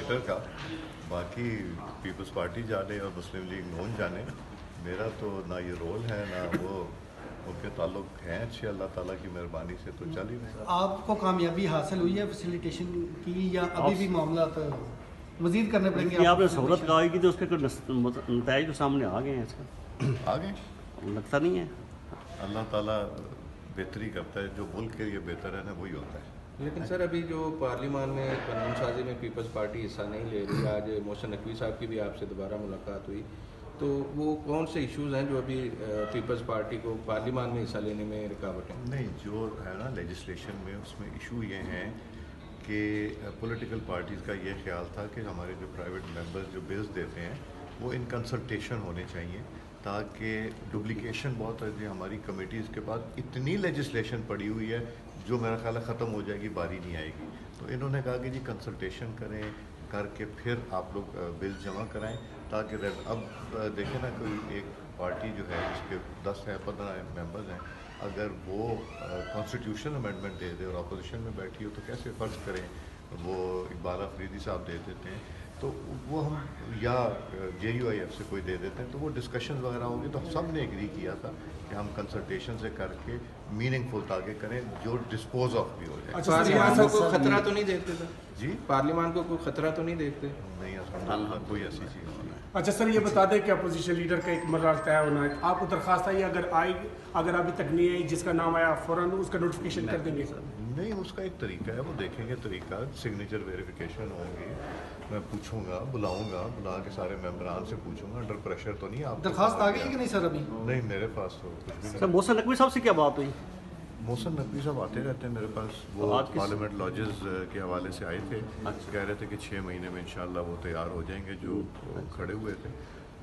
Sector का, बाकी peoples party जाने और मुस्लिम लीग नून जाने, मेरा तो ना ये रोल है ना वो, उनके ताल्लुक हैं अच्छे, अल्लाह ताला की मेहरबानी से तो चल ही रहे। आपको कामयाबी हासिल हुई है फैसिलिटेशन की, या अभी भी मामला मजीद करने पड़ेंगे? कि आपने सहूलत लगाई की तो उसके कुछ नतीजे तो सामने आ गए हैं इसका, आ गए, लगता नहीं है। अल्लाह ताला बेहतरी करता है, जो मुल्क के लिए बेहतर है ना वही होता है। लेकिन सर अभी जो पार्लियामान में कानून साजी में पीपल्स पार्टी हिस्सा नहीं ले रही, आज मोहसिन नकवी साहब की भी आपसे दोबारा मुलाकात हुई, तो वो कौन से इश्यूज़ हैं जो अभी पीपल्स पार्टी को पार्लियामान में हिस्सा लेने में रुकावट है? नहीं, जो है ना लेजिस्लेशन में, उसमें इशू ये हैं कि पॉलिटिकल पार्टीज़ का ये ख्याल था कि हमारे जो प्राइवेट मेंबर्स जो बिल्स देते हैं वो इन कंसल्टेशन होने चाहिए, ताकि डुप्लिकेशन बहुत है जी हमारी कमेटीज़ के पास इतनी लेजिस्लेशन पड़ी हुई है जो मेरा ख्याल है ख़त्म हो जाएगी, बारी नहीं आएगी। तो इन्होंने कहा कि जी कंसल्टेशन करें, करके फिर आप लोग बिल जमा कराएं, ताकि अब देखें ना कोई एक पार्टी जो है जिसके 10 है 15 मेंबर्स हैं, अगर वो कॉन्स्टिट्यूशन अमेंडमेंट दे दे और अपोजिशन में बैठी हो तो कैसे फ़र्ज़ करें वो इकबाल अफरीदी साहब दे देते हैं, तो वो हम या JUIF से कोई दे देते हैं, तो वो डिस्कशन वगैरह होंगे। तो सब ने एग्री किया था कि हम कंसल्टेशन से करके मीनिंगफुल ताकि करें जो डिस्पोज ऑफ भी हो जाए। पार्लियामान को कोई खतरा तो नहीं देखते सर? जी, पार्लियामान को कोई खतरा तो नहीं देखते? नहीं, अल्हम्दुलिल्लाह कोई ऐसी चीज़ नहीं है। अच्छा सर, ये बता दें कि अपोजिशन लीडर का एक मर्रा तय होना है, आपको दरख्वास्त आई, अगर अभी तक नहीं आई, जिसका नाम आया फ़ौरन उसका नोटिफिकेशन कर देंगे सर? नहीं, उसका एक तरीका है, वो देखेंगे तरीका, सिग्नेचर वेरिफिकेशन होंगी, मैं पूछूंगा, बुलाऊंगा, बुला के सारे मेंबरान से पूछूंगा, अंडर प्रेशर तो नहीं। आप दरख्वास्त आ गई कि नहीं सर अभी? नहीं, मेरे पास तो कुछ भी सर नहीं। मोहसिन नकवी साहब से क्या बात हुई? मोहसिन नकवी साहब आते रहते हैं मेरे पास, वो पार्लियामेंट लॉजेस के हवाले से आए थे, कह रहे थे कि 6 महीने में इंशाल्लाह वो तैयार हो जाएंगे जो खड़े हुए थे,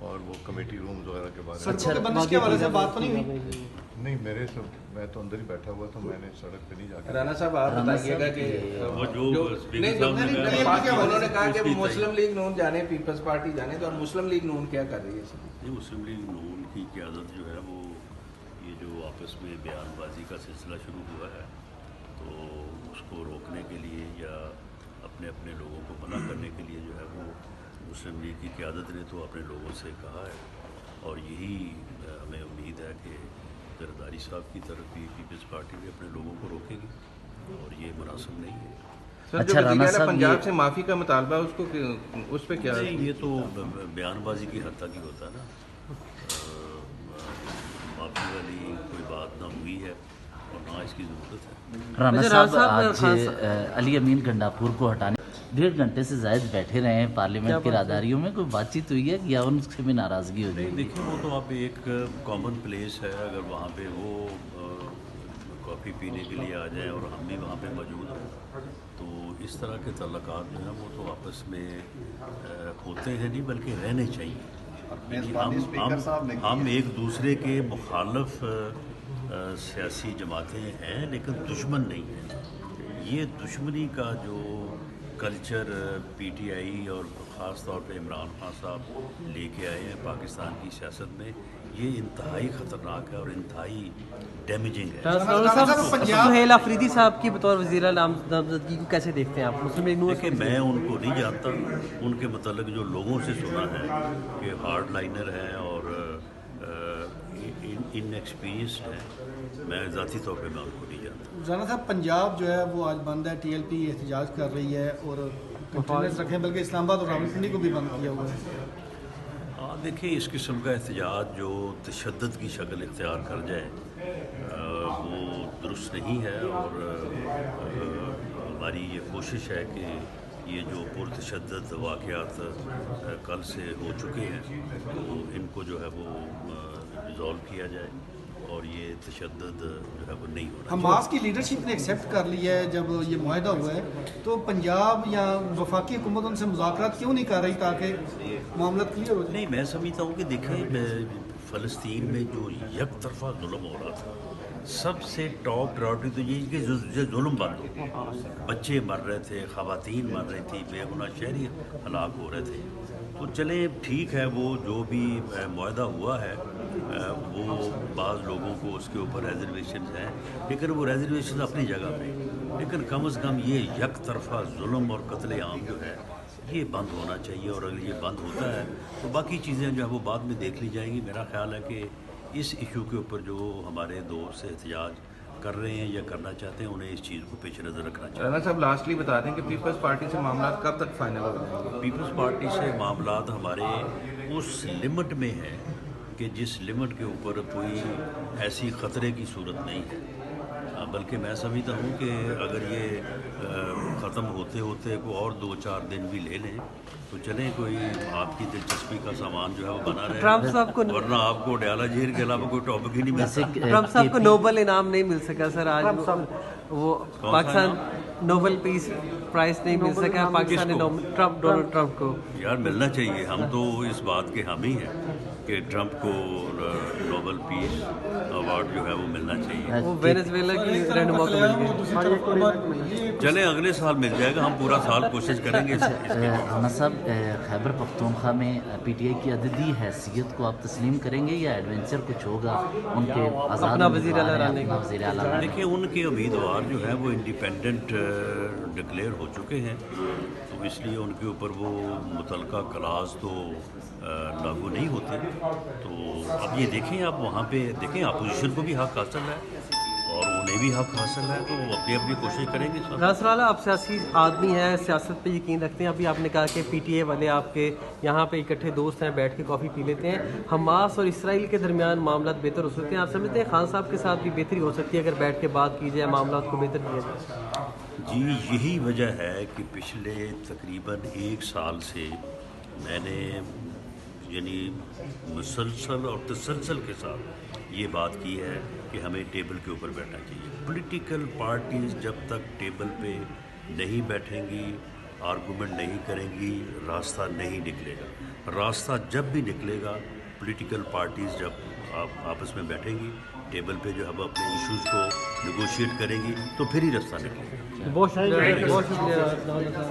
और वो कमेटी रूम्स वगैरह के बारे में। सड़कों के बंदिश के हवाले से बात तो नहीं हुई? नहीं, मेरे से मैं तो अंदर ही बैठा हुआ था, मैंने सड़क पे नहीं जाकर। राना साहब आप बताइएगा कि वो जो स्पीकर साहब ने उन्होंने कहा कि मुस्लिम लीग नून जाने, पीपल्स पार्टी जाने, तो और मुस्लिम लीग नून क्या कर रही है सर? ये मुस्लिम लीग नून की क़यादत जो है वो ये जो आपस में बयानबाजी का सिलसिला शुरू हुआ है, तो उसको रोकने के लिए या अपने अपने लोगों को मना करने के लिए जो है वो मुस्लिम लीग की क़यादत ने तो अपने लोगों से कहा है, और यही हमें उम्मीद है कि जरदारी साहब की तरफ भी पीपल्स पार्टी भी अपने लोगों को रोकेगी, और ये मुनासिब नहीं है। सर जो वज़ीर पंजाब से माफ़ी का मुतालबा, उसको उस पर क्या? ये तो बयानबाजी की हद तक ही होता है ना, माफ़ी वाली कोई बात ना हुई है और ना इसकी ज़रूरत है। राना साहब आज अली अमीन गंडापुर को हटाने 1.5 घंटे से ज़ायद बैठे रहे हैं पार्लियामेंट की राहदारियों में, कोई बातचीत हुई है या उनसे भी नाराज़गी हो गई? देखिए, वो तो आप एक कॉमन प्लेस है, अगर वहाँ पे वो कॉफ़ी पीने के लिए आ जाए और हम भी वहाँ पे मौजूद हैं, तो इस तरह के तल्लुकात जो हैं वो तो आपस में होते हैं नहीं, बल्कि रहने चाहिए। हम एक दूसरे के मुखालफ सियासी जमातें हैं, लेकिन दुश्मन नहीं हैं। ये दुश्मनी का जो कल्चर PTI और ख़ास तौर पे इमरान खान साहब लेके आए हैं पाकिस्तान की सियासत में, ये इंतहाई ख़तरनाक है और इंतहाई डैमेजिंग है। सुहेल अफरीदी साहब की बतौर वज़ीर नामज़दगी को कैसे देखते हैं आप? मुस्लिम लीग नून देखिए, मैं उनको नहीं जानता, उनके मतलब जो लोगों से सुना है कि हार्ड लाइनर हैं और इनएक्सपीरियंस्ड हैं, मैं ज़ाती तौर पे मैं उनको नहीं जानता। राना साहब, पंजाब जो है वो आज बंद है, TLP एहतजाज कर रही है और कंटेनर्स रखे हैं, बल्कि इस्लामाबाद और रावलपिंडी को भी बंद किया हुआ है। देखिए, इस किस्म का एहतजाज जो तशद्दुद की शक्ल इख्तियार कर जाए वो दुरुस्त नहीं है, और हमारी ये कोशिश है कि ये जो पुरतशद्दुद वाक़यात कल से हो चुके हैं तो इनको जो है वो रिज़ॉल्व किया जाए और ये तशद्दुद जो है वो नहीं हो रहा। हमास की लीडरशिप ने एक्सेप्ट कर लिया है जब ये मुआहदा हुआ है, तो पंजाब या वफाकी हुकूमत उनसे मुज़ाकरात क्यों नहीं कर रही ताकि मामला क्लियर हो जाए? नहीं, मैं समझता हूँ कि देखें, फ़लस्तीन में जो एक तरफा जुल्म हो रहा था, सबसे टॉप प्रायोरिटी तो यही कि जुल्म बंद हो। बच्चे मर रहे थे, ख़वातीन मर रही थी, बेगुनाह शहरी हलाक हो रहे थे। तो चले ठीक है, वो जो भी मुआहदा हुआ है वो बाज़ लोगों को उसके ऊपर रिजर्वेशन हैं, लेकिन वो रिजर्वेशन अपनी जगह पे, लेकिन कम अज़ कम ये एक तरफा जुल्म और कत्ल आम जो है یہ بند ہونا چاہیے، اور اگر یہ بند ہوتا ہے تو باقی چیزیں جو ہے وہ بعد میں دیکھ لی جائیں گی۔ میرا خیال ہے کہ اس ایشو کے اوپر جو ہمارے دور سے احتجاج کر رہے ہیں یا کرنا چاہتے ہیں انہیں اس چیز کو پیش نظر رکھنا چاہیے۔ رانا صاحب لاسٹلی بتا دیں کہ پیپلز پارٹی سے معاملات کب تک فائنل ہو جائیں گے؟ پیپلز پارٹی سے معاملات ہمارے اس لمٹ میں ہیں کہ جس لمٹ کے اوپر کوئی ایسی خطرے کی صورت نہیں ہے، بلکہ میں سمجھتا ہوں کہ اگر یہ ختم ہوتے ہوتے کوئی اور 2-4 دن بھی لے لیں تو چلیں، کوئی آپ کی دلچسپی کا سامان جو ہے وہ بنا رہے ٹرمپ صاحب کو ورنہ آپ کو ڈیالہ جھیل کے علاوہ کوئی ٹاپک ہی نہیں ملتا۔ ٹرمپ صاحب کو نوبل انعام نہیں مل سکا سر آج، وہ پاکستان نوبل پیس پرائز نہیں مل سکا پاکستان نے ڈونلڈ ٹرمپ کو۔ یار ملنا چاہیے، ہم تو اس بات کے حامی ہیں کہ ٹرمپ کو نوبل پیس ایوارڈ جو ہے وہ ملنا چاہیے۔ وہ وینزویلا کی رہنما کو مل گیا۔ چلیں اگلے سال مل جائے گا، ہم پورا سال کوشش کریں گے۔ رانا صاحب، خیبر پختونخوا میں پی ٹی آئی کی عددی حیثیت کو آپ تسلیم کریں گے یا ایڈونچر کچھ ہوگا ان کے آزاد اپنا وزیر اعلیٰ لانے کا؟ وزیر اعلیٰ دیکھیں ان کے امیدوار جو ہے وہ انڈیپینڈنٹ ڈکلیئر ہو چکے ہیں، تو اس لیے ان کے اوپر وہ متعلقہ کلاز تو لاگو نہیں ہوتے۔ تو اب یہ دیکھیں، آپ وہاں پہ دیکھیں اپوزیشن کو بھی حق حاصل ہے اور انہیں بھی حق حاصل ہے، تو وہ اپنی اپنی کوشش کریں گے۔ رانا والا آپ سیاسی آدمی ہیں، سیاست پہ یقین رکھتے ہیں، ابھی آپ نے کہا کہ پی ٹی اے والے آپ کے یہاں پہ اکٹھے دوست ہیں، بیٹھ کے کافی پی لیتے ہیں، حماس اور اسرائیل کے درمیان معاملات بہتر ہو سکتے ہیں، آپ سمجھتے ہیں خان صاحب کے ساتھ بھی بہتری ہو سکتی ہے اگر بیٹھ کے بات کی جائے، معاملات کو بہتر کیا جائے؟ جی یہی وجہ ہے کہ پچھلے تقریباً 1 سال سے میں نے یعنی مسلسل اور تسلسل کے ساتھ یہ بات کی ہے کہ ہمیں ٹیبل کے اوپر بیٹھنا چاہیے۔ پولیٹیکل پارٹیز جب تک ٹیبل پہ نہیں بیٹھیں گی، آرگومنٹ نہیں کریں گی، راستہ نہیں نکلے گا۔ راستہ جب بھی نکلے گا، پولیٹیکل پارٹیز جب آپس میں بیٹھیں گی ٹیبل پہ جو ہے وہ اپنے ایشوز کو نیگوشیٹ کریں گی تو پھر ہی راستہ نکلے گا۔ بہت شکریہ۔